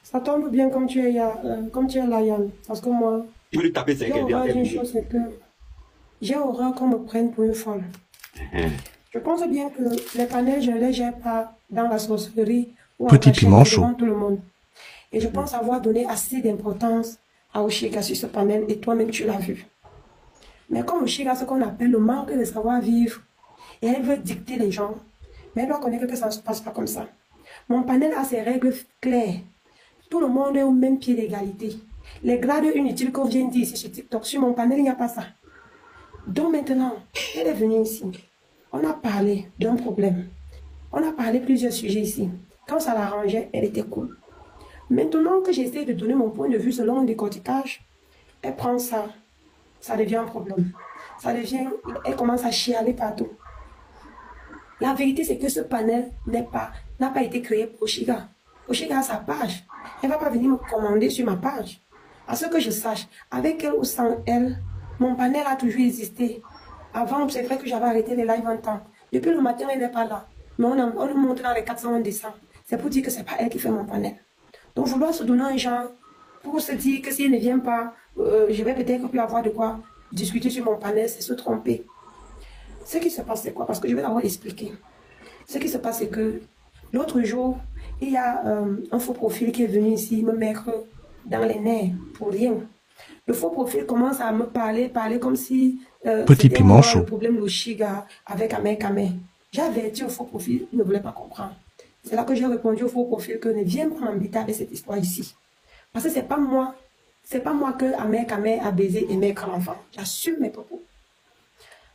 Ça tombe bien comme tu es là, Yann. Parce que moi, Tu veux lui taper, c'est j'ai qu'elle vient horreur faire d'une mieux. chose, c'est que j'ai horreur qu'on me prenne pour une folle. Je pense bien que les panels, je ne les gère pas dans la sorcellerie ou en Petit piment cachette chaud. devant tout le monde. Et je pense avoir donné assez d'importance à Oshiga sur ce panel et toi-même tu l'as vu. Mais comme Oshiga a ce qu'on appelle le manque de savoir-vivre et elle veut dicter les gens, mais elle doit connaître que ça ne se passe pas comme ça. Mon panel a ses règles claires. Tout le monde est au même pied d'égalité. Les grades inutiles qu'on vient dire ici sur TikTok, sur mon panel, il n'y a pas ça. Donc maintenant, elle est venue ici. On a parlé d'un problème. On a parlé de plusieurs sujets ici. Quand ça l'arrangeait, elle était cool. Maintenant que j'essaie de donner mon point de vue selon un décortiquage, elle prend ça. Ça devient un problème. Elle commence à chialer partout. La vérité, c'est que ce panel n'a pas été créé pour Oshiga. Oshiga a sa page. Elle ne va pas venir me commander sur ma page. À ce que je sache, avec elle ou sans elle, mon panel a toujours existé. Avant, c'est vrai que j'avais arrêté les lives en temps. Depuis le matin, elle n'est pas là. Mais on monte dans les 400, on descend. C'est pour dire que ce n'est pas elle qui fait mon panel. Donc, vouloir se donner un genre pour se dire que si elle ne vient pas, je vais peut-être plus avoir de quoi discuter sur mon panel, c'est se tromper. Ce qui se passe, c'est quoi? Parce que je vais d'abord expliquer. Ce qui se passe, c'est que l'autre jour, il y a un faux profil qui est venu ici me mettre dans les nerfs pour rien. Le faux profil commence à me parler comme si Petit piment chaud. le problème de Shiga avec Amé Kamé. J'ai averti au faux profil, il ne voulait pas comprendre. C'est là que j'ai répondu au faux profil que ne viens pas m'embêter avec cette histoire ici. Parce que c'est pas moi que Amé Kamé a baisé et mettre l'enfant. J'assume mes propos.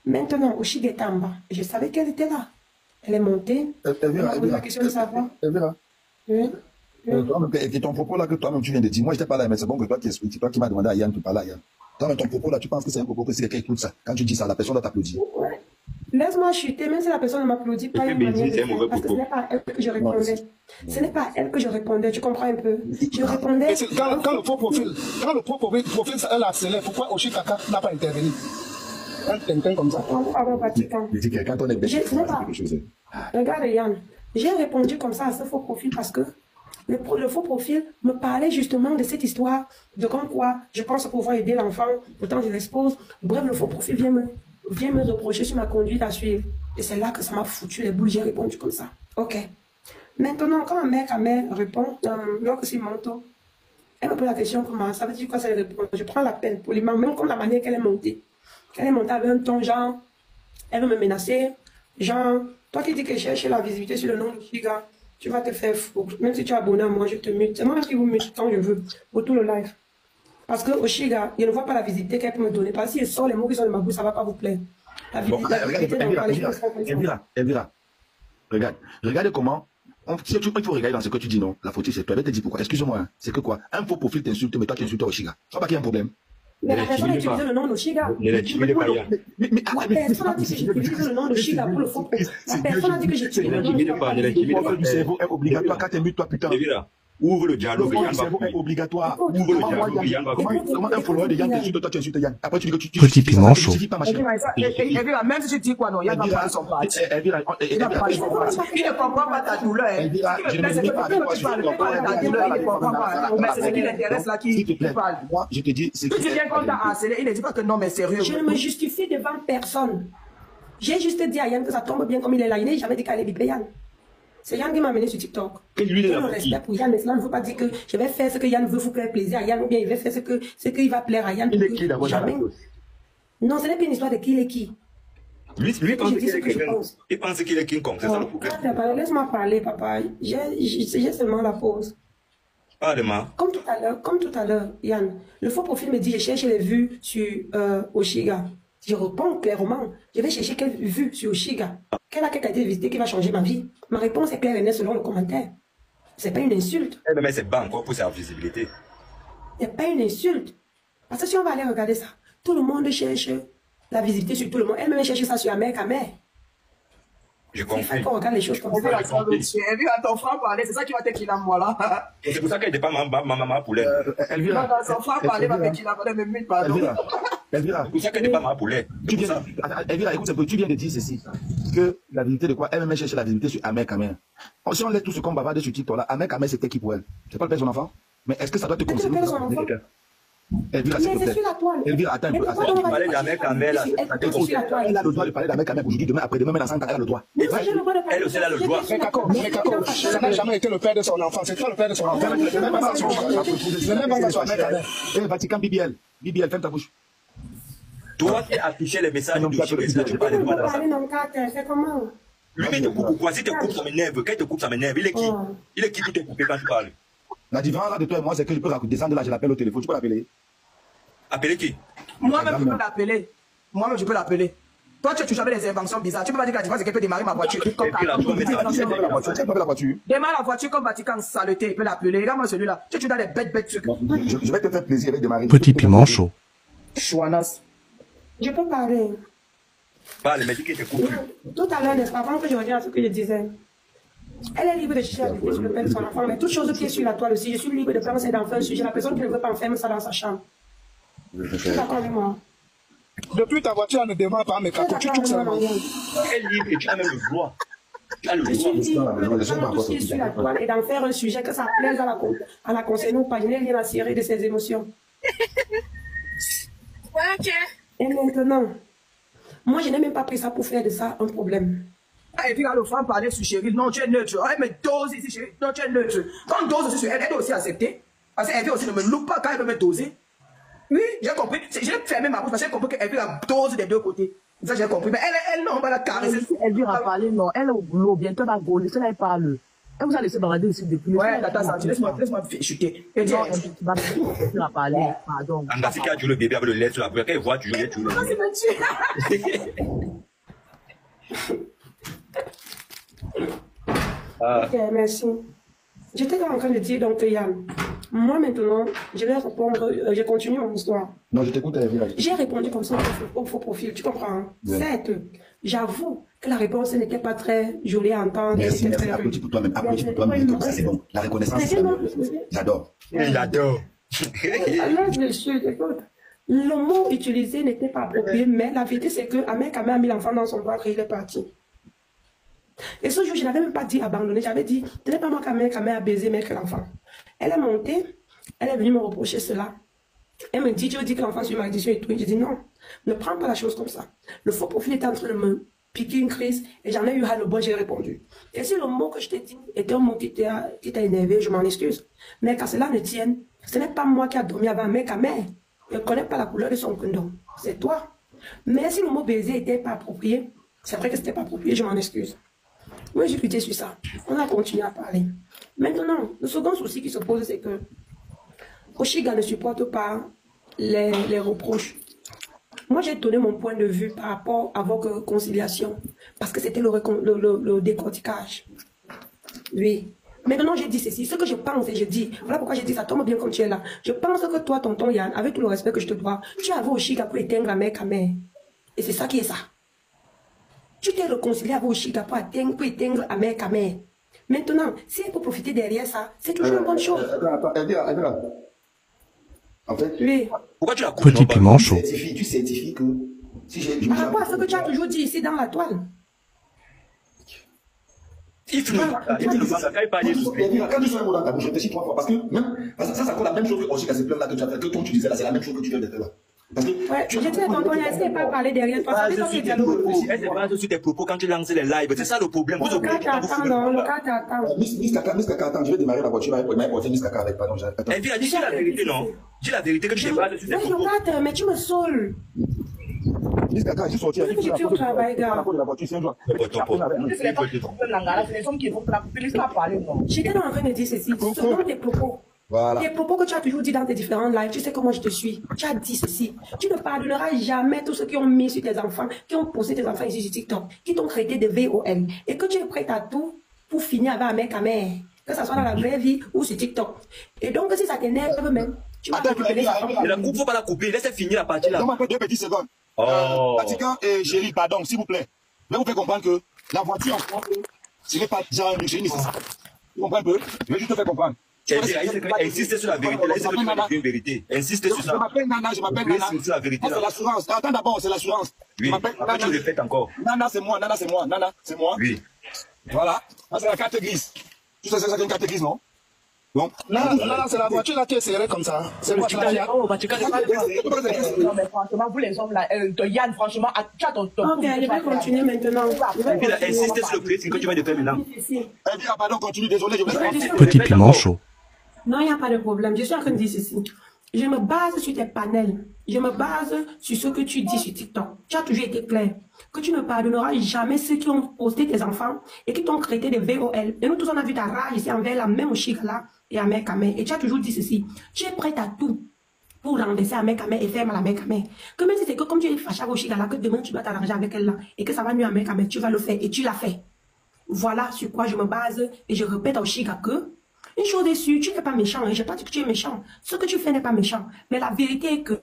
Maintenant, Oshiga est en bas. Je savais qu'elle était là. Elle est montée. Elle m'a posé la question de savoir. Oui. Et ton propos là que toi-même tu viens de dire, moi j'étais pas là, mais c'est bon que toi qui expliques, c'est toi qui m'as demandé à Yann de parler à Yann. Toi, ton propos là, tu penses que c'est un propos que si quelqu'un écoute ça, quand tu dis ça, la personne doit t'applaudir. Ouais. Laisse-moi chuter, même si la personne ne m'applaudit pas, parce que ce n'est pas à elle que je répondais. Ce n'est pas à elle que je répondais, tu comprends un peu? Je répondais. Quand le faux profil, elle a accéléré, pourquoi Oshiga n'a pas intervenu? Comme ça. Je dis que quand on est bête, c'est quelque chose. Regarde Yann, j'ai répondu comme ça à ce faux profil parce que le faux profil me parlait justement de cette histoire, de comme quoi je pense pouvoir aider l'enfant, pourtant je l'expose. Bref, le faux profil vient me reprocher sur ma conduite à suivre. Et c'est là que ça m'a foutu les boules, j'ai répondu comme ça. Ok. Maintenant, quand ma mère répond, lorsque c'est manteau, elle me pose la question comment, ça veut dire quoi ça répond? Je prends la peine poliment, même comme la manière qu'elle est montée. Elle est montée avec un ton genre, elle veut me menacer, genre, toi qui dis que je cherche la visibilité sur le nom de Shiga, tu vas te faire fou. Même si tu es abonné à moi, je te mute. C'est moi qui vous mute quand je veux, pour tout le live. Parce que Oshiga, il ne voit pas la visibilité qu'elle peut me donner. Parce que si je sors les mots qui sont de ma bouche, ça ne va pas vous plaire. La visibilité, Elvira, regarde comment, si tu faut regarder dans ce que tu dis, non, la faute c'est toi, je vais te dire pourquoi. Excuse-moi, c'est que quoi, un faux profil t'insulte, mais toi tu insultes Oshiga. Tu vois pas qu'il y a un problème? Mais la personne a utilisé le nom d'Oshiga. Ne l'intimidez pas, Yann. La personne a dit que j'utilise le nom d'Oshiga pour le faux profil. La personne a dit que j'utilise le nom Ne l'intimidez pas, Le cerveau est obligatoire quand tu mutes toi, putain. Ouvre le dialogue, Le cerveau est obligatoire. Ouvre le dialogue, Yann va couper. Comment un follower de Yann t'insulte, toi tu insultes Yann. Après tu dis que tu Petit piment chaud. Elvira, même si tu dis quoi, non, Yann va parler son parti. Il va parler son parti. Il ne comprend pas ta douleur. Elvira, je ne me dis pas avec toi sur ta douleur, il ne comprend pas. Mais c'est ce qui l'intéresse là qui parle. Moi, je te dis, c'est que tu viens comme t'as harcelé, il ne dit pas que non, mais sérieux. Je ne me justifie devant personne. J'ai juste dit à Yann que ça tombe bien comme il est là. Il n'est jamais dit qu'elle est bipé Yann. C'est Yann qui m'a amené sur TikTok. Et lui, il est le respect pour Yann, mais cela ne veut pas dire que je vais faire ce que Yann veut vous faire plaisir à Yann, ou bien il va faire ce qu'il va plaire à Yann. Il est qui d'abord? Non, ce n'est pas une histoire de qui il est qui. Lui pense qu'il est quelqu'un. Il pense qu'il est King Kong, c'est ça le problème. Laisse-moi parler, papa. J'ai seulement la pause. Parle-moi. Comme tout à l'heure, Yann, le faux profil me dit je cherche les vues sur Oshiga. Je réponds clairement, je vais chercher quelle vue sur Oshiga. Quelle a qualité de visiter qui va changer ma vie? Ma réponse est claire et nette selon le commentaire. C'est pas une insulte. Mais c'est pas encore pour sa visibilité. C'est pas une insulte. Parce que si on va aller regarder ça, tout le monde cherche la visibilité sur tout le monde. Elle-même cherche ça sur Amé Kamé. Je comprends. Il faut regarder les choses comme ça. Elle vit à ton frère parler, c'est ça qui va te killer moi là. C'est pour ça qu'elle n'était pas ma maman poulet. Elvira. Son frère parler va me killer, mais mute pardon. Elvira. C'est pour ça qu'elle n'était pas ma poulet. Elvira, écoute un peu, tu viens de dire ceci. Que la vérité de quoi? Elle-même cherche la vérité sur Amé Kamé. Si on laisse tout ce qu'on bavarde sur TikTok là, Amé Kamé c'était qui pour elle? C'est pas le père de son enfant? Mais est-ce que ça doit te concerner? Elvira, s'il te plaît. Elvira, attends un peu. Elle a le droit de parler d'Amel Kamel aujourd'hui, demain, après-demain, mais ensemble, elle a le droit. Elle aussi, elle a le droit. Mais Kako, ça n'a jamais été le père de son enfant. C'est toi le père de son enfant. Ne mets pas ça sur Amel Kamel. Vatican, BBL, ferme ta bouche. Toi qui affichais les messages de Chico, tu parles de moi dans ça. Lui, mais il te coupe pourquoi? Si tu te coupes, ça m'énerve. Quand il te coupe, ça m'énerve. Il est qui? Il est qui pour te couper quand tu parles? La différence de toi et moi, c'est que je peux descendre là, je l'appelle au téléphone. Tu peux l'appeler? Appeler qui? Moi-même, je peux l'appeler. Moi-même, je peux l'appeler. Toi, tu jamais des inventions bizarres. Tu peux pas dire que la différence, c'est qu'elle peut démarrer ma voiture. Démarre la voiture. Démarre la voiture comme Vatican saleté. Il peut l'appeler. Regarde-moi celui-là. Tu as des bêtes trucs. Je vais te faire plaisir avec démarrer. Petit piment chaud. Chouanas. Je peux parler. Parle, mais dis qu'il te coupe. Tout à l'heure, n'est-ce pas, avant que je revienne à ce que je disais, elle est libre de chercher à vivre sur le père de son enfant, mais toute chose qui est sur la toile aussi, je suis libre de prendre cet enfant sujet. La personne qui ne veut pas enfermer ça dans sa chambre. Je suis d'accord avec moi. Depuis ta voiture, elle ne démarre pas, mais Kako, tu touches seulement. Elle est libre et tu as même le droit. Tu as le Je suis droit. libre de prendre tout ce qui est sur la toile et d'en faire un sujet que ça plaise à la conseillère ou pas. Je n'ai rien à cirer de ses émotions. Et maintenant, moi, je n'ai même pas pris ça pour faire de ça un problème. Et puis, quand le femme parlait sur Chérie, non, tu es neutre. Ouais, mais dose ici, Chérie. Non, tu es neutre. Quand dose aussi sur elle, elle doit aussi accepter. Parce qu'elle aussi ne me loupe pas quand elle veut me doser. Oui, j'ai compris. J'ai fermé ma bouche parce que j'ai compris qu'elle veut la dose des deux côtés. Ça, j'ai compris. Mais elle, non, on va la caresser. Elle vient à parler, non. Elle est au boulot, bientôt elle va gauler. Cela, elle parle. Elle vous a laissé balader ici depuis. Ouais, attends, laisse-moi chuter. Et non, tu vas à parler, pardon. Angasi qui a tué le bébé avec le lait sur la bouche. Quand il voit toujours, il tue le bébé. Ok, merci. J'étais en train de dire donc, Yann, moi maintenant, je vais répondre, je continue mon histoire. Non, je t'écoute, Elvira. J'ai répondu comme ça au faux profil, tu comprends? Hein? Ouais. Certes, j'avoue que la réponse n'était pas très jolie à entendre. Merci, applaudis pour toi-même. Applaudis pour toi-même, ça c'est bon. La reconnaissance, j'adore. J'adore. Alors, monsieur, écoute, le mot utilisé n'était pas approprié, mais la vérité c'est que Amel Kamel a mis l'enfant dans son ventre et il est parti. Et ce jour, je n'avais même pas dit abandonner, j'avais dit, ce n'est pas moi qu'Amel Kamel a baisé, mais que l'enfant. Elle est montée, elle est venue me reprocher cela. Elle me dit, tu veux dire que l'enfant sur malédiction et tout. J'ai dit non, ne prends pas la chose comme ça. Le faux profil était en train de me piquer une crise et j'en ai eu à le bon, j'ai répondu. Et si le mot que je t'ai dit était un mot qui t'a énervé, je m'en excuse. Mais qu'à cela ne tienne, ce n'est pas moi qui a dormi avec Amel Kamel. Je ne connais pas la couleur de son condom. C'est toi. Mais si le mot baiser n'était pas approprié, c'est vrai que ce n'était pas approprié, je m'en excuse. Oui, j'ai lutté sur ça. On a continué à parler. Maintenant, le second souci qui se pose, c'est que Oshiga ne supporte pas les reproches. Moi, j'ai donné mon point de vue par rapport à votre conciliation, parce que c'était le décortiquage. Oui. Maintenant, j'ai dit ceci, ce que je pense et je dis, voilà pourquoi j'ai dit ça tombe bien quand tu es là. Je pense que toi, tonton Yann, avec tout le respect que je te dois, tu avais Oshiga pour éteindre Amel Kamel. Et c'est ça qui est ça. Tu t'es réconcilié avec Oshiga pour éteindre Amel Kamel. Maintenant, si elle peut profiter derrière ça, c'est toujours une bonne chose. Attends, Elvira. En fait, Oui. Pourquoi tu la coupes? Petit piment chaud. tu certifies que si j'ai... Par rapport à ce que tu as toujours dit ici dans la toile. Il finit le massacre, il parle de Quand tu fais un mot dans ta bouche, réfléchis 3 fois. Parce que même, ça compte la même chose que Oshiga, c'est plein là que tu as fait, que ton tu disais là, c'est la même chose que tu viens de faire là. Parce que ouais, je dis à tonton, est-ce qu'elle pas parler derrière toi? elle se base sur tes propos quand tu lances les lives. C'est ça le problème. Le cas t'attend, non, le cas t'attend. Miss Kaka, attends, je vais démarrer la voiture, il m'a porté Miss Kaka avec, pardon, attends. Elle dit, dis la vérité, non? Dis la vérité que tu te bases sur tes propos. Oui, mais tu me saules. Miss Kaka, je suis sorti avec tu au travail, gars. de la voiture, c'est un jour. J'étais en train de dire ceci, selon tes propos. Voilà. Les propos que tu as toujours dit dans tes différents lives, tu sais comment je te suis. Tu as dit ceci. Tu ne pardonneras jamais tous ceux qui ont mis sur tes enfants, qui ont posé tes enfants ici sur TikTok, qui t'ont traité de VOL. Et que tu es prête à tout pour finir avec Amel Kamel. Que ce soit dans la vraie vie ou sur TikTok. Et donc, si ça t'énerve même, tu vas récupérer ça. La coupe, faut pas la couper. Laisse finir la partie là. Donne-moi 2 petites secondes. Vatican et Chérie, pardon, s'il vous plaît. Je vais vous faire comprendre que la voiture en France, ce n'est pas déjà un luxe, nécessaire. Tu comprends un peu? Je vais juste te faire comprendre. Insiste sur la vérité. Là, c'est une vérité. Insiste sur ça. Je m'appelle Nana. C'est la vérité. C'est l'assurance. Attends d'abord, c'est l'assurance. Oui. Après, tu le fais encore. Nana, c'est moi. Nana, c'est moi. Oui. Voilà. Ça, c'est la carte grise. Tu sais, c'est une carte grise, non? Bon. Non, c'est la voiture là qui est serrée comme ça. C'est le Chica. Non, mais franchement, vous les hommes là, Yann, franchement, tu as ton. Ok, je vais continuer maintenant. Et puis, insiste sur le pressing que tu vas de faire maintenant. Elle dit, ah pardon, continue, désolé, je vais... Petit piment chaud. Non, il n'y a pas de problème. Je suis en train de dire ceci. Je me base sur tes panels. Je me base sur ce que tu dis sur TikTok. Tu as toujours été clair. Que tu ne pardonneras jamais ceux qui ont posté tes enfants et qui t'ont créé des VOL. Et nous tous, on a vu ta rage ici envers la même Oshigala et à Mère Kamé. Et tu as toujours dit ceci. Tu es prête à tout pour renverser à Mère Kamé et faire mal à Mère Kamé. Que même si c'est que comme tu es fâché avec Oshigala, que demain tu dois t'arranger avec elle là et que ça va nuire à Mère Kamé, tu vas le faire et tu l'as fait. Voilà sur quoi je me base et je répète à Oshiga que une chose est sûre, tu n'es pas méchant. Je n'ai pas dit que tu es méchant. Ce que tu fais n'est pas méchant. Mais la vérité est que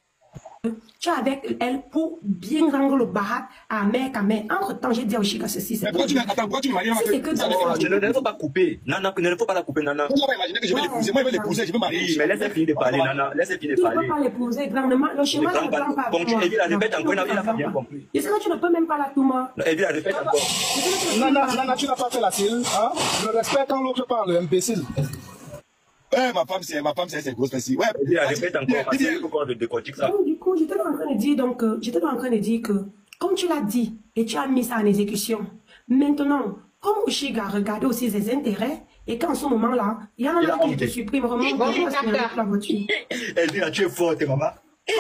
tu es avec elle pour bien rendre le barat à Mère Kamé. Entre-temps, j'ai dit à Oshiga ceci. Mais pourquoi tu me marier avec Ne faut pas couper. Nana, ne faut pas la couper, Nana. Pourquoi imaginer que je vais l'épouser? Moi, je vais l'épouser, je vais marier. Oui, mais laissez finir de parler, Nana. Laissez finir de Tu ne parler. peux pas l'épouser, grandement. Le schéma ne prend pas. Bon, Evie la répète encore, il n'a pas bien compris. Je sais que tu ne peux même pas la tout moi. Evie la répète encore. Nana, tu n'as pas fait la file. Hein? Le respect quand l'autre parle, imbécile. Ouais, ma femme, c'est grosse fessie. Ouais. Evie la répète encore, parce qu'il faut qu'on décortique ça. Donc, du coup, j'étais en train de dire que, comme tu l'as dit, et tu as mis ça en exécution, maintenant, comme Oshiga regardait aussi ses intérêts, et qu'en ce moment-là, il y en a qui te suppriment vraiment. Bonjour, Carter. Evie, tu es forte, maman.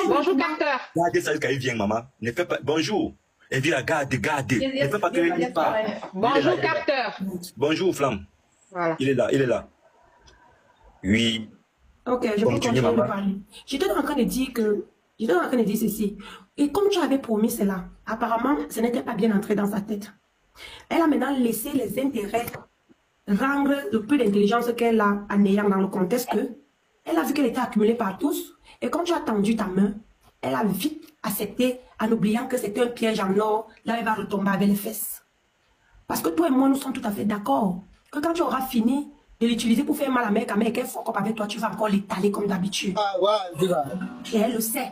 Bonjour, Carter. Regardez ça quand il vient, maman. Ne fais pas. Bonjour. Evie, garde. Ne fais pas qu'il ne pas. Bonjour, Carter. Bonjour, Flamme. Voilà. Il est là. Oui. Ok, je peux continuer de parler. J'étais en train de dire ceci. Et comme tu avais promis cela, apparemment, ce n'était pas bien entré dans sa tête. Elle a maintenant laissé les intérêts rendre le peu d'intelligence qu'elle a en ayant dans le contexte que elle a vu qu'elle était accumulée par tous. Et quand tu as tendu ta main, elle a vite accepté en oubliant que c'était un piège en or. Là, elle va retomber avec les fesses. Parce que toi et moi, nous sommes tout à fait d'accord que quand tu auras fini de l'utiliser pour faire mal à Mère Kamé et qu'elle fuck up avec toi, tu vas encore l'étaler comme d'habitude. Ah ouais, et elle le sait.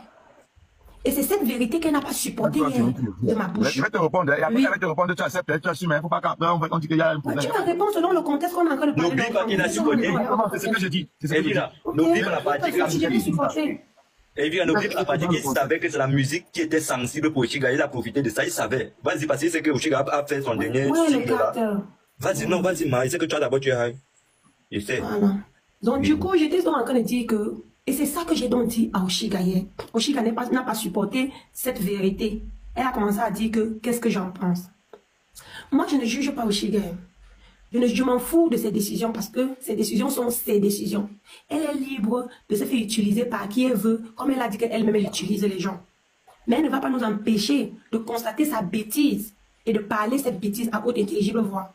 Et c'est cette vérité qu'elle n'a pas supportée de ma bouche. Je vais te répondre. Et après, elle va te répondre, tu acceptes, tu assumes. Il ne faut pas qu'après, on dit qu'il y a un problème. Tu vas répondre selon le contexte qu'on est en train de parler. N'oublie pas qu'il a supporté. C'est ce que je dis. N'oublie pas la partie qu'il savait que c'est la musique qui était sensible pour Oshiga. Il a profité de ça, il savait. Vas-y, parce que c'est que Oshiga a fait son dernier single là. Vas-y, non, vas-y, ma. Il sait que tu as d'abord, tu es high. Je sais. Voilà. Donc, du coup, j'étais en train de dire que, et c'est ça que j'ai donc dit à Oshiga hier. Oshiga n'a pas supporté cette vérité. Elle a commencé à dire que, qu'est-ce que j'en pense? Moi, je ne juge pas Oshiga. Je m'en fous de ses décisions parce que ses décisions sont ses décisions. Elle est libre de se faire utiliser par qui elle veut, comme elle a dit qu'elle-même elle utilise les gens. Mais elle ne va pas nous empêcher de constater sa bêtise et de parler cette bêtise à haute intelligible voix.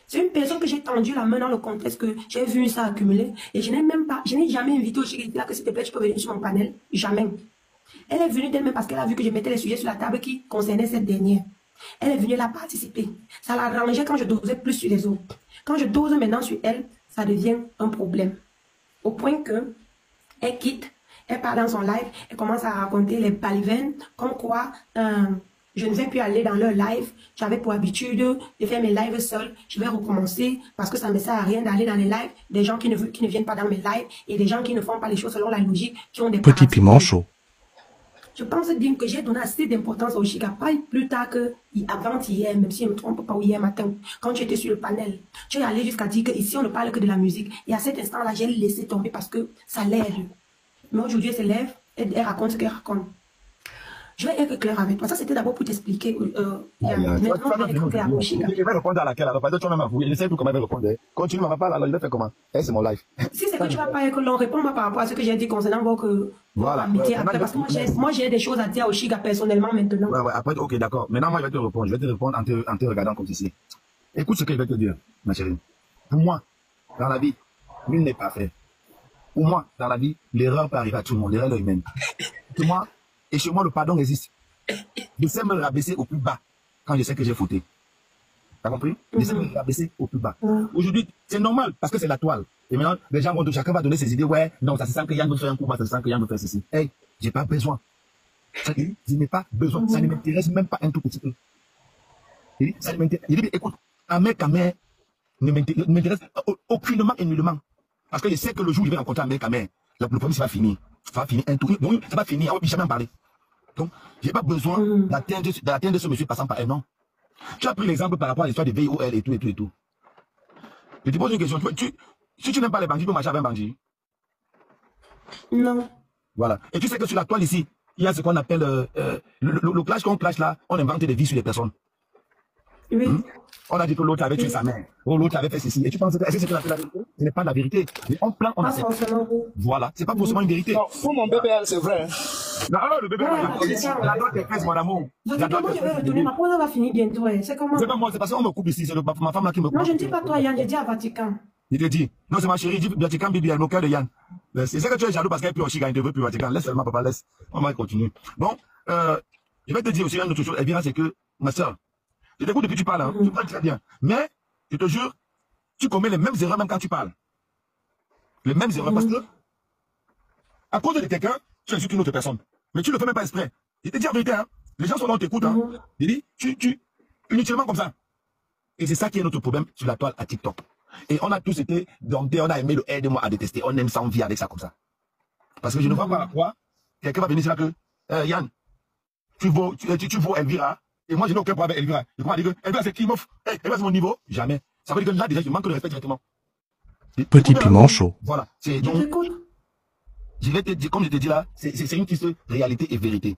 C'est une personne que j'ai tendu la main dans le contexte que j'ai vu ça accumuler et je n'ai jamais invité Oshiga que s'il te plaît tu peux venir sur mon panel. Jamais. Elle est venue d'elle-même parce qu'elle a vu que je mettais les sujets sur la table qui concernaient cette dernière. Elle est venue là participer. Ça l'arrangeait quand je dosais plus sur les autres. Quand je dose maintenant sur elle, ça devient un problème. Au point que elle quitte, elle part dans son live, elle commence à raconter les balivernes, comme quoi je ne vais plus aller dans leur live. J'avais pour habitude de faire mes lives seuls. Je vais recommencer parce que ça ne me sert à rien d'aller dans les lives des gens qui ne viennent pas dans mes lives et des gens qui ne font pas les choses selon la logique, qui ont des Petit piment chaud. Je pense bien que j'ai donné assez d'importance à Oshiga, pas plus tard que avant-hier, même si je ne me trompe pas, ou hier matin, quand tu étais sur le panel. Tu es allé jusqu'à dire qu'ici, on ne parle que de la musique. Et à cet instant-là, j'ai laissé tomber parce que ça l'aide. Mais aujourd'hui, elle se lève, elle raconte ce qu'elle raconte. Je vais être clair avec toi. Ça, c'était d'abord pour t'expliquer. Maintenant, je vais être clair avec Oshiga. Je vais répondre à laquelle. Alors, tu vas même avouer. Je ne sais plus comment elle va répondre. Continue, maman, parle. Alors, je vais faire comment? C'est mon live. Si c'est que tu ne vas pas que l'on répond par rapport à ce que j'ai dit concernant votre amitié après. Parce que moi, j'ai des choses à dire à Oshiga personnellement maintenant. Ouais, après, ok, d'accord. Maintenant, moi, je vais te répondre. Je vais te répondre en te regardant comme ceci. Écoute ce que je vais te dire, ma chérie. Pour moi, dans la vie, nul n'est pas fait. Pour moi, dans la vie, l'erreur peut arriver à tout le monde. L'erreur est humaine. Pour moi, et chez moi, le pardon existe. Je sais me rabaisser au plus bas quand je sais que j'ai fauté. T'as compris? Je sais me rabaisser au plus bas. Aujourd'hui, c'est normal parce que c'est la toile. Et maintenant, les gens vont, chacun va donner ses idées. Ouais, non, ça se sent que Yann veut faire un coup, ça se sent que Yann veut faire ceci. Hey, j'ai pas besoin. Je n'ai pas besoin. Ça ne m'intéresse même pas un tout petit peu. Ça ne m'intéresse. Il dit, écoute, un mec ne m'intéresse aucunement et nullement. Parce que je sais que le jour où je vais rencontrer un mec à mer, le problème, ça va finir. Ça va finir un tour. Donc, ça va finir, on ne peut jamais en parler. Donc, je n'ai pas besoin d'atteindre ce monsieur passant par un nom. Tu as pris l'exemple par rapport à l'histoire de VOL et tout. Je te pose une question. Si tu n'aimes pas les bandits, tu peux marcher avec un bandit? Non. Voilà. Et tu sais que sur la toile ici, il y a ce qu'on appelle le clash qu'on clash là, on invente des vies sur les personnes. Oui. On a dit que l'autre avait tué sa mère. Ou l'autre avait fait ceci. Et tu penses que c'est la vérité? Ce n'est pas la vérité. Mais on plan, on a fait. Voilà. C'est pas forcément une vérité. Non, pour mon BBL, c'est vrai. Non, le bébé, la dot est faite, mon amour. La dot est faite. Ma pause va finir bientôt. C'est comment? C'est pas moi, c'est parce qu'on me coupe ici. C'est ma femme là qui me coupe. Non, je ne dis pas toi, Yann, je dis à Vatican. Il te dit. Non, c'est ma chérie, dis Vatican, Bibi, elle me cœur de Yann. C'est ça que tu es jaloux parce qu'elle est plus au Chiga, elle ne veut plus Vatican. Laisse seulement, papa, laisse. On va continuer. Bon, je vais te dire aussi une autre chose, Elvira, c'est que, ma soeur, je t'écoute depuis que tu parles, hein. Tu parles très bien. Mais, je te jure, tu commets les mêmes erreurs même quand tu parles. Les mêmes erreurs parce que, à cause de quelqu'un, tu insultes une autre personne. Mais tu ne le fais même pas exprès. Je te dis la vérité, hein. Les gens sont là, on t'écoute, hein. Je dis, inutilement comme ça. Et c'est ça qui est notre problème sur la toile à TikTok. Et on a tous été domptés, on a aimé le aide-moi à détester. On aime ça, on vit avec ça comme ça. Parce que je ne vois pas à quoi quelqu'un va venir dire que, Yann, tu vaux Elvira. Et moi, je n'ai aucun problème avec Elvira. Je crois dire que Elvira, c'est qui m'offre? Elvira, c'est mon niveau? Jamais. Ça veut dire que là, déjà, je manque de respect directement. Petit piment chaud. Voilà. C'est donc, je vais te dire, comme je te dis là, c'est une question de réalité et vérité.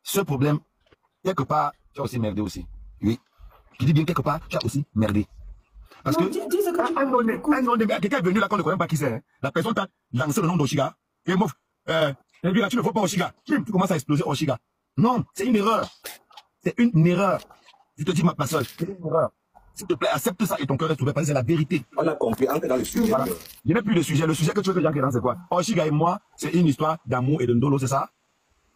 Ce problème, quelque part, tu as aussi merdé aussi. Oui. Je dis bien quelque part, tu as aussi merdé. Parce que, quelqu'un est venu là qu'on ne connaît pas qui c'est. Hein. La personne t'a lancé le nom d'Oshiga. Et mouf, Elvira, tu ne veux pas Oshiga. Tu commences à exploser Oshiga. Non, c'est une erreur. C'est une erreur. Je te dis, ma soeur, c'est une erreur. S'il te plaît, accepte ça et ton cœur reste ouvert parce que c'est la vérité. On a compris, entre dans le sujet. Voilà. Je n'ai plus le sujet. Le sujet que tu veux que j'enquête dans, c'est quoi? Oshiga et moi, c'est une histoire d'amour et de ndolo, c'est ça?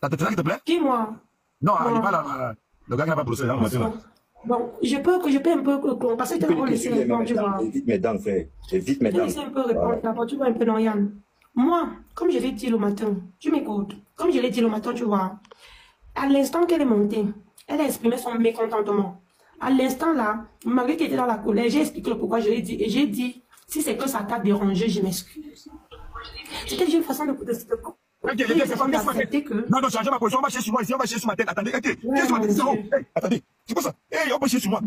C'est ça qui te plaît? Qui, moi? Non, il n'est pas là. Le gars qui n'a pas brossé là, maintenant. Bon, je peux un peu, parce que tu peux laisser répondre, tu vois. Évite mes dents, frère. Évite mes dents. Laisse un peu répondre, d'abord, tu vois un peu dans Yann. Moi, comme je l'ai dit le matin, tu m'écoutes. Comme je l'ai dit le matin, tu vois, à l'instant qu'elle est montée, elle a exprimé son mécontentement. À l'instant là, malgré qu'elle était dans la colère, j'ai expliqué le pourquoi je l'ai dit. Et j'ai dit, si c'est que ça t'a dérangé, je m'excuse. C'était une façon de d'accepter que... Non, change ma position, on va chercher sur moi ici, on va chercher sur ma tête. Attendez, attendez, c'est quoi ça? On va chercher sur moi.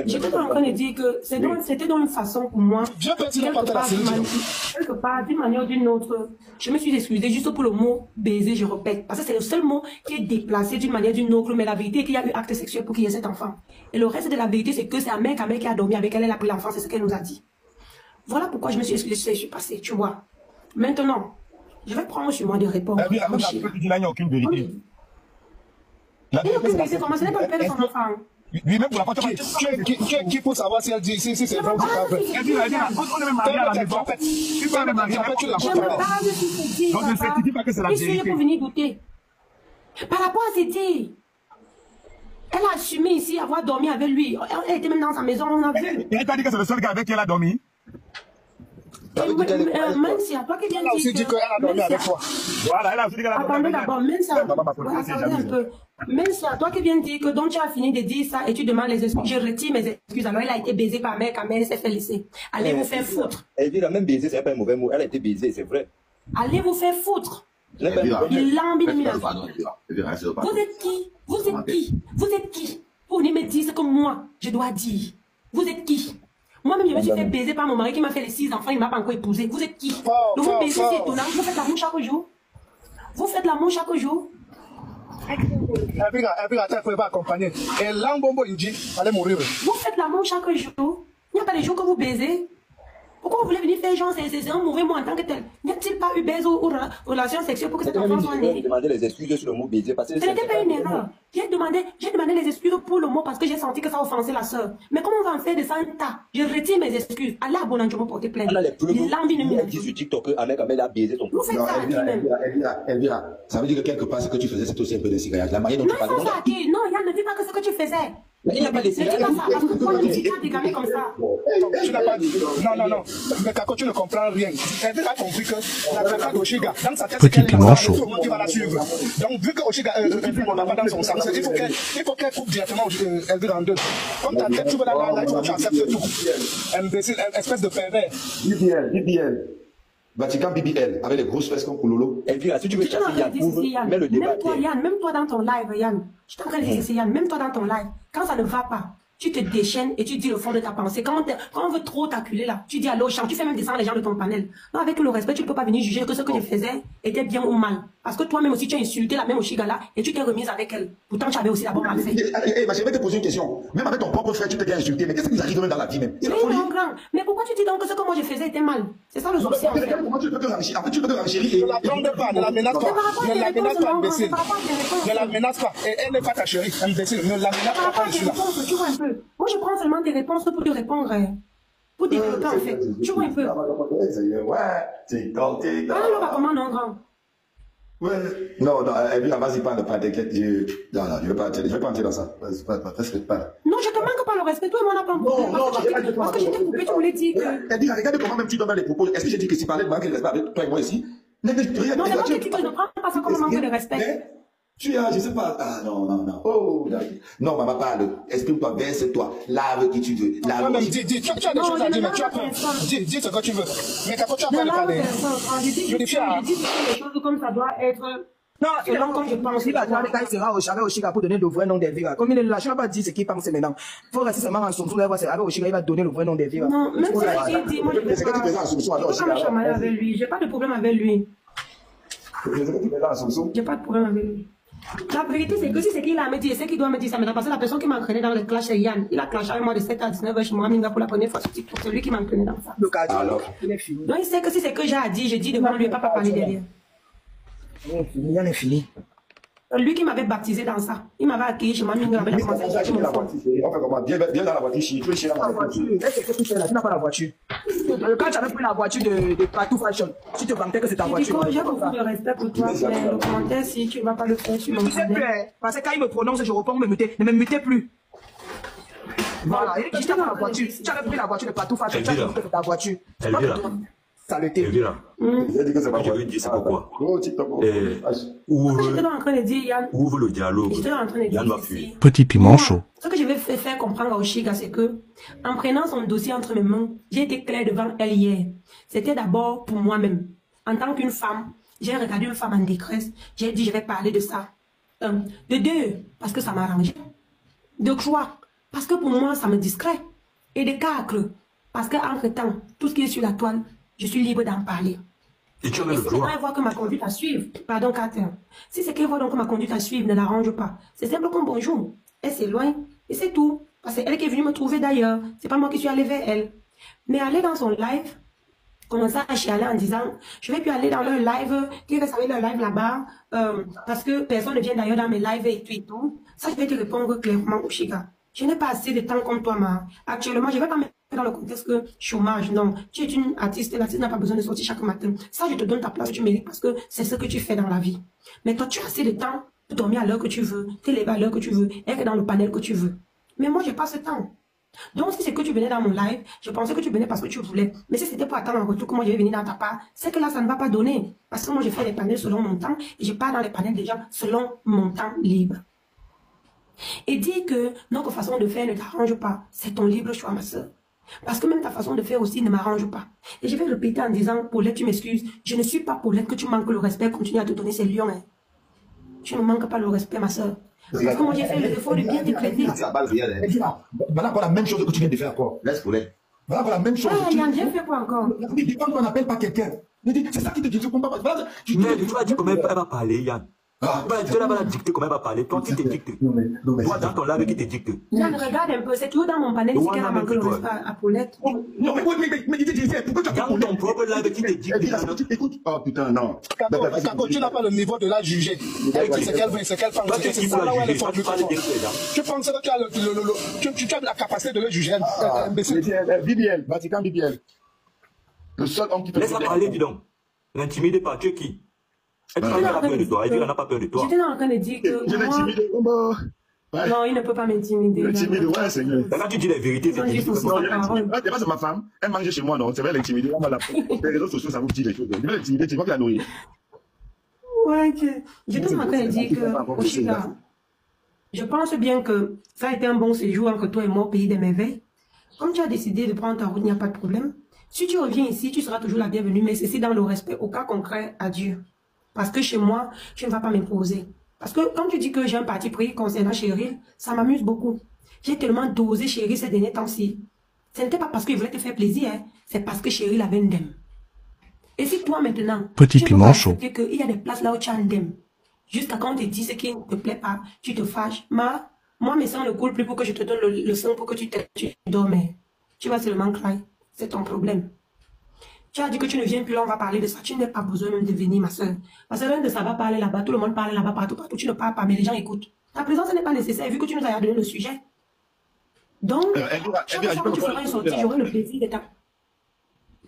J'étais pas en train de dire que c'était donc une façon pour moi, quelque part, d'une manière ou d'une autre, je me suis excusée juste pour le mot baiser, je répète, parce que c'est le seul mot qui est déplacé d'une manière ou d'une autre, mais la vérité est qu'il y a eu acte sexuel pour qu'il y ait cet enfant. Et le reste de la vérité, c'est que c'est un mec qui a dormi avec elle, elle a pris l'enfant, c'est ce qu'elle nous a dit. Voilà pourquoi je me suis excusée, je suis passée, tu vois. Maintenant, je vais prendre sur moi de répondre. Il n'y a aucune vérité. Il n'y a aucune vérité, comment ce n'est pas le père de son enfant. Lui-même pour la porte. Qui peut savoir si elle dit, si c'est vrai ou pas vrai? Elle dit, on est même mariés à la maison. Tu peux même marier avec la porte. Donc ne certifie pas que c'est la vérité. Pour venir douter. Par rapport à cette elle a assumé ici avoir dormi avec lui. Elle était même dans sa maison, on a vu. Et elle t'a dit que c'est le seul gars avec qui elle a dormi? Même si à toi qui vient dire qu'elle a dormi avec toi. Voilà, elle a aussi dit qu'elle a dormi avec toi. Attendez d'abord, même si à toi qui vient dire que donc tu as fini de dire ça et tu demandes les excuses, je retire mes excuses. Alors elle a été baisée par mère, quand elle s'est fait laisser. Allez vous faire foutre. Elle dit la même baisée, c'est pas un mauvais mot. Elle a été baisée, c'est vrai. Allez vous faire foutre. Il l'embine. Vous êtes qui? Vous êtes qui? Vous êtes qui? Vous venez me dire ce que moi, je dois dire. Vous êtes qui? Moi-même, je me suis fait baiser par mon mari qui m'a fait les 6 enfants, il ne m'a pas encore épousé. Vous êtes qui? Donc vous baisez, c'est étonnant. Vous faites l'amour chaque jour? Vous faites l'amour chaque jour? Elle ne pouvait pas accompagner. Et l'ambombo, il dit, allez mourir. Vous faites l'amour chaque jour? Il n'y a pas les jours que vous baisez? Pourquoi vous voulez venir faire genre, c'est un mauvais mot en tant que tel? N'y a-t-il pas eu baise ou relation sexuelle pour que cet enfant soit né? J'ai demandé les excuses sur le mot baiser parce que ce n'était pas une erreur. J'ai demandé les excuses pour le mot parce que j'ai senti que ça offensait la sœur. Mais comment on va en faire de ça un tas? Je retire mes excuses. Allah abonne, je me porter plainte. Elle a les preuves. Il a dit sur TikTok qu'Ahmed a baisé ton couple. Non, Elvira, ça veut dire que quelque part ce que tu faisais, c'est aussi un peu de cigarette. La manière dont tu parles. Non, Yann ne dit pas que ce que tu faisais. Mais il n'y a pas de Mais dis pas ça, parce que toi, tu t'as dégamé comme ça. Tu n'as pas dit. Non. Mais Kako, tu ne comprends rien. Elle a compris que la préférence d'Oshiga, dans sa tête, c'est qu'elle est là, tout le monde qui va la suivre. Donc, vu que Oshiga n'a pas dans son sens, il faut qu'elle coupe directement Elvira en deux. Comme ta tête, tu veux la là, tu acceptes tout. Imbécile, espèce de pervers. BBL. Vatican BBL, avec les grosses fesses comme Koulolo. Elvira, si tu veux chasser Yann, mets le débat. Même toi dans ton live, Yann, je suis en train de laisser Yann, même toi dans ton live, quand ça ne va pas, tu te déchaînes et tu dis le fond de ta pensée. Quand on veut trop t'acculer là, tu dis allô, chant, tu fais même descendre les gens de ton panel. Non, avec le respect, tu ne peux pas venir juger que ce que je faisais était bien ou mal. Parce que toi-même aussi, tu as insulté la même Oshiga là et tu t'es remise avec elle. Pourtant, tu avais aussi d'abord mal fait. Je vais te poser une question. Même avec ton propre frère, tu t'es bien insulté. Mais qu'est-ce qui nous arrive même dans la vie même? Mais pourquoi tu dis donc que ce que moi je faisais était mal? C'est ça le souci. Comment tu peux te renchérir? En fait, tu peux te renchérir. Ne la trompe pas, ne la menace pas. Ne la menace pas, imbécile. Ne la menace pas. Et elle n'est pas ta chérie, imbécile. Ne la menace pas, je suis là. Tu vois un peu. Moi, je prends seulement des réponses pour te répondre. Pour développer, en fait. Tu vois un peu. Ouais, c'est tenté. Alors, bah, comment non, grand? Ouais. Non, Elvira, vas-y, parle, t'inquiète. Non, je vais pas entrer dans ça. Vas-y, pas. Non, je te manque pas le respect. Toi et moi, on n'a pas un problème. Parce que je t'ai coupé, tu voulais dire que. Elvira, regarde comment même tu donnes les propos. Est-ce que j'ai dit que si parlais de manquer de respect avec toi et moi ici? Non, c'est moi qui dis que je ne prends pas ça comme un manque de respect. Tu as, je sais pas. Ah, non. Oh, non, maman, parle. Exprime-toi, verse-toi. Lave qui tu veux. Lave. Dis, tu as des choses à dire, mais tu as pas. Dis ce que tu veux. Mais quand tu as pas parlé. Je dis les choses comme ça doit être. Non, selon comme je pense. Il va quand il sera avec Oshiga pour donner le vrai nom d'Elvira. Comme il est là, je ne vais pas dire ce qu'il pense maintenant. Il faut rester seulement en source. Avec Oshiga, il va donner le vrai nom d'Elvira. Non, même si il dit, moi je ne vais pas me chamailler avec lui. J'ai pas de problème avec lui. J'ai pas de problème avec lui. La vérité, c'est que si c'est qu'il a me dit, c'est qu'il doit me dire ça maintenant. Parce que la personne qui m'a entraîné dans le clash, c'est Yann. Il a clashé avec moi de 7 à 19 h chez moi, pour la première fois sur TikTok. C'est lui qui m'a entraîné dans ça. Alors, il est fini. Donc il sait que si c'est que j'ai à dire, je dis devant lui et pas parler derrière. Yann est fini. Lui qui m'avait baptisé dans ça. Il m'avait accueilli chez moi, il m'avait commencé à chercher mon fond. Viens dans la voiture, tu veux chier dans la voiture. Tu n'as pas la voiture. Quand tu avais pris la voiture de Patou Fashion, tu te vantais que c'est ta voiture. J'ai beaucoup de respect pour toi, mais le commentaire, si tu ne vas pas le faire sur mon canal. Parce que quand il me prononce, je réponds, ne me mutez plus. Voilà, il dit que tu n'as pas la voiture. Tu avais pris la voiture de Patou Fashion, tu as dit que c'est ta voiture. Elvira, je veux dire c'est pourquoi. Ouvre le dialogue. Yann va fuir. Petit piment chaud. Ce que je vais faire comprendre à Oshiga, c'est que, en prenant son dossier entre mes mains, j'ai été claire devant elle hier. C'était d'abord pour moi-même. En tant qu'une femme, j'ai regardé une femme en détresse. J'ai dit, je vais parler de ça. De deux, parce que ça m'a arrangé. De trois, parce que pour moi, ça me distrait. Et de quatre, parce qu'entre-temps, tout ce qui est sur la toile, je suis libre d'en parler. Et tu as le droit. Si elle voit que ma conduite à suivre, pardon, Kater, si c'est qu'elle voit donc que ma conduite à suivre ne l'arrange pas, c'est simple comme bonjour. Elle s'éloigne et c'est tout. Parce que c'est elle qui est venue me trouver d'ailleurs. C'est pas moi qui suis allée vers elle. Mais aller dans son live, commencer à chialer en disant, je vais plus aller dans leur live, qui reste avec leur live là-bas, parce que personne ne vient d'ailleurs dans mes lives et tout et tout. Ça, je vais te répondre clairement, Oshiga. Je n'ai pas assez de temps comme toi, ma. Actuellement, je vais pas mettre dans le contexte que chômage, non. Tu es une artiste, l'artiste n'a pas besoin de sortir chaque matin. Ça, je te donne ta place, tu mérites parce que c'est ce que tu fais dans la vie. Mais toi, tu as assez de temps pour dormir à l'heure que tu veux, te lever à l'heure que tu veux, être dans le panel que tu veux. Mais moi, j'ai pas ce temps. Donc, si c'est que tu venais dans mon live, je pensais que tu venais parce que tu voulais. Mais si c'était pour attendre un retour que moi je vais venir dans ta part, c'est que là, ça ne va pas donner. Parce que moi, je fais les panels selon mon temps et je pars dans les panels des gens selon mon temps libre. Et dire que notre façon de faire ne t'arrange pas, c'est ton libre choix, ma soeur. Parce que même ta façon de faire aussi ne m'arrange pas. Et je vais répéter en disant, Paulette, tu m'excuses, je ne suis pas Paulette que tu manques le respect, continue à te donner ces lions. Hein. Tu ne manques pas le respect, ma soeur. Parce que moi, j'ai fait le défaut de bien te traiter. Voilà encore la même chose que tu viens de faire encore. Laisse Paulette. Voilà encore la même chose. Ah, Yann, j'ai fait quoi encore? Quand on n'appelle pas quelqu'un, c'est ça qui te dit, tu comprends pas. Tu vas dire comment elle va parler, Yann. Tu vas la dicter comment elle va parler. Toi, qui te dicte. Toi, dans ton live, qui te dicte. Yann, regarde un peu. C'est toujours dans mon panel ici qu'elle a manqué le respect à Paulette. Non, mais pourquoi tu as dans ton propre live, qui te dicte. Écoute. Oh putain, non. Kako, tu n'as pas le niveau de la juger. C'est qu'elle veut, c'est qu'elle pense. C'est ça là où elle est forte. Tu penses que tu as la capacité de le juger. BBL, Vatican BBL. Le seul homme qui peut. Laisse-la parler, dis donc. N'intimidez pas. Tu es qui? Elle n'a pas peur de toi. Elle n'a pas peur de toi. J'étais en train de dire que. Je l'ai intimidé. Ouais. Non, il ne peut pas m'intimider. Intimider, ouais, Seigneur. Quand tu dis la vérité, c'est difficile. C'est pas ma femme, elle mange chez moi, non. C'est vrai, l'intimider. Les réseaux sociaux, ça vous dit les choses. Je vais l'intimider, tu vois qu'il a nourri. Ouais, ok. Je te en train de dire que, Oshiga, je pense bien que ça a été un bon séjour entre toi et moi au pays des merveilles. Comme tu as décidé de prendre ta route, il n'y a pas de problème. Si tu reviens ici, tu seras toujours la bienvenue, mais ceci dans le respect au cas concret à Dieu. Parce que chez moi, tu ne vas pas m'imposer. Parce que quand tu dis que j'ai un parti pris concernant Cheryl, ça m'amuse beaucoup. J'ai tellement dosé Cheryl ces derniers temps-ci. Ce n'était pas parce qu'il voulait te faire plaisir, hein. C'est parce que Cheryl avait un dème. Et si toi maintenant, Petit piment chaud. Il y a des places là où tu as un dème. Jusqu'à quand on te dit ce qui ne te plaît pas, tu te fâches. Moi, mes sangs ne coulent plus pour que je te donne le sang pour que tu dormes. Tu vas seulement cry. C'est ton problème. Tu as dit que tu ne viens plus là, on va parler de ça. Tu n'as pas besoin même de venir, ma soeur. Parce que rien de ça va parler là-bas. Tout le monde parle là-bas, partout. Tu ne parles pas, mais les gens écoutent. Ta présence n'est pas nécessaire vu que tu nous as donné le sujet. Donc, chaque fois que tu feras une sortie, j'aurai le plaisir de ta...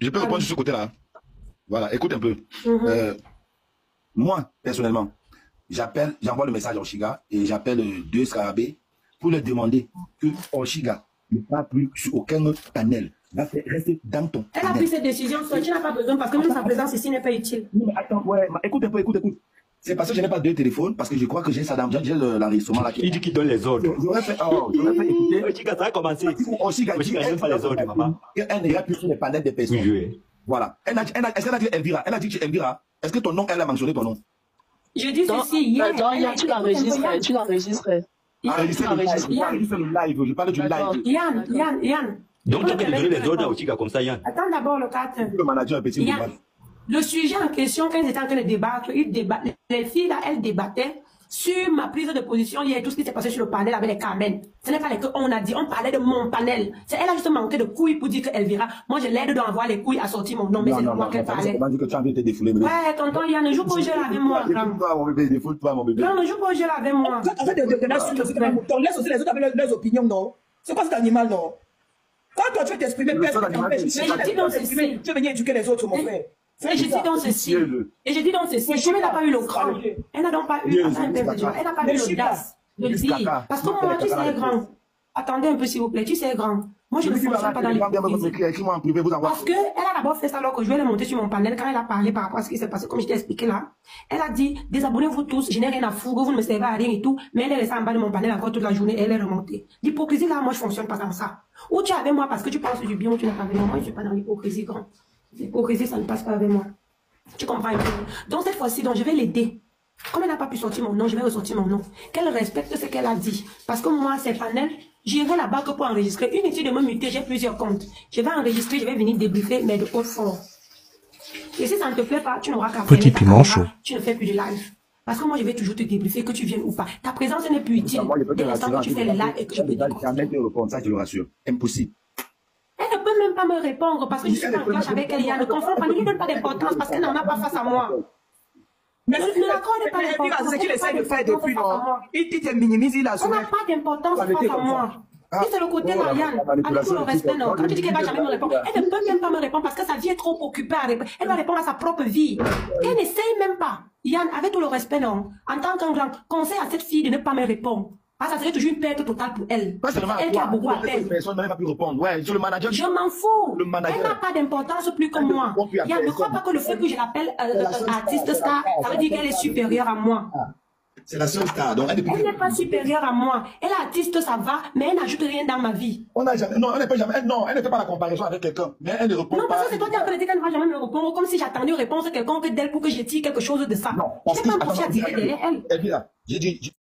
Je peux répondre sur ce côté-là. Voilà, écoute un peu. Moi, personnellement, j'envoie le message à Oshiga et j'appelle deux scarabées pour leur demander que Oshiga ne parle plus sur aucun panel. Va rester dans ton Elle a pris cette décision, tu n'as pas besoin parce que même sa présence ici n'est pas utile. Non, mais attends, ouais, écoute un peu, écoute. C'est parce que je n'ai pas deux téléphones, parce que je crois que j'ai ça dans l'enregistrement là. Il dit qu'il donne les ordres. J'aurais fait écouter. Oshiga, ça a commencé. Oshiga donne pas les ordres, maman. Elle n'ira plus sur les panels des personnes. Oui. Voilà. Est-ce qu'elle a dit Elvira? Elle a dit que Elvira. Est-ce que ton nom, elle a mentionné ton nom? Je dis ceci hier. Tu l'enregistrais. Tu l'enregistrais. Enregistre le live. Je parle du live. Yann. Donc, tu as donné les ordres à Oshiga comme ça, Yann. Attends d'abord le 4. Le manager est petit. Le sujet en question, quand ils étaient en train de débattre, les filles là, elles débattaient sur ma prise de position hier, tout ce qui s'est passé sur le panel avec les Carmen. Ce n'est pas les qu'on a dit, on parlait de mon panel. Elle a juste manqué de couilles pour dire qu'Elvira, moi je l'aide d'envoyer les couilles à sortir mon nom, mais c'est moi qu'elle parlait. Que tu as envie de te défouler. Ouais, tonton Yann, ne joue pas au jeu avec moi. Défoule-toi, mon bébé, défoule-toi, mon bébé. Non, ne joue pas au jeu avec moi. En fait, laisse aussi les autres avec leurs opinions, non? C'est quoi cet animal, non? Quand toi tu veux t'exprimer, personne t'empêche. Mais je dis donc ceci. Tu veux venir éduquer les autres, mon frère. Et je dis donc ceci. Je n'ai pas eu le cran. Elle n'a donc pas eu l'audace de le dire. Parce que moi, tu sais, grand. Attendez un peu, s'il vous plaît. Tu sais, grand. Moi, je ne fonctionne pas dans les parce qu'elle a d'abord fait ça alors que je vais le monter sur mon panel. Quand elle a parlé par rapport à ce qui s'est passé, comme je t'ai expliqué là, elle a dit, désabonnez-vous tous, je n'ai rien à foutre, vous ne me servez à rien et tout. Mais elle est restée en bas de mon panel encore toute la journée et elle est remontée. L'hypocrisie là, moi, je ne fonctionne pas comme ça. Ou tu es avec moi parce que tu penses du bien ou tu n'es pas avec moi. Moi, je ne suis pas dans l'hypocrisie, grand. L'hypocrisie, ça ne passe pas avec moi. Tu comprends un peu? Donc cette fois-ci, donc, je vais l'aider. Comme elle n'a pas pu sortir mon nom, je vais ressortir mon nom. Qu'elle respecte ce qu'elle a dit. Parce que moi, ces panels, j'irai là-bas que pour enregistrer. Inutile de me muter, j'ai plusieurs comptes. Je vais enregistrer, je vais venir débriefer, mais de haut fort. Et si ça ne te plaît pas, tu n'auras qu'à Petit piment chaud. Tu ne fais plus de live. Parce que moi, je vais toujours te débriefer, que tu viennes ou pas. Ta présence n'est plus utile. Dès l'instant que tu fais les lives et que je peux jamais te répondre, ça je le rassure. Impossible. Elle ne peut même pas me répondre parce que je suis en clash avec elle. Ne confond pas, ne lui donne pas d'importance parce qu'elle n'en a pas face à moi. Mais ne l'accorde pas d'importance. C'est ce qu'il essaie de faire depuis, non? Il te minimise, il a on n'a pas d'importance face à moi. Si c'est le côté Marianne, avec tout le respect, non. Quand tu dis qu'elle ne va jamais me répondre, elle ne peut même pas me répondre parce que sa vie est trop occupée à répondre. Elle va répondre à sa propre vie. Elle n'essaye même pas. Yann, avec tout le respect, non. En tant qu'un grand conseil à cette fille de ne pas me répondre. Ah, ça serait toujours une perte totale pour elle. C'est elle qui a beaucoup à perdre. Personne n'a pas pu répondre. Ouais, sur le manager. Je m'en fous. Elle n'a pas d'importance plus que moi. Yann, ne crois pas que le fait que je l'appelle artiste star, ça veut dire qu'elle est supérieure à moi. C'est la seule star. Donc elle n'est pas supérieure à moi. Elle est artiste, ça va, mais elle n'ajoute rien dans ma vie. On n'a jamais. Non, elle ne fait pas la comparaison avec quelqu'un. Mais elle ne répond pas. Non, parce que c'est toi qui as dit qu'elle ne va jamais me répondre, comme si j'attendais une réponse de quelqu'un d'elle pour que je tire quelque chose de ça. Non, parce que. Je n'ai pas à tirer derrière elle. J'ai dit.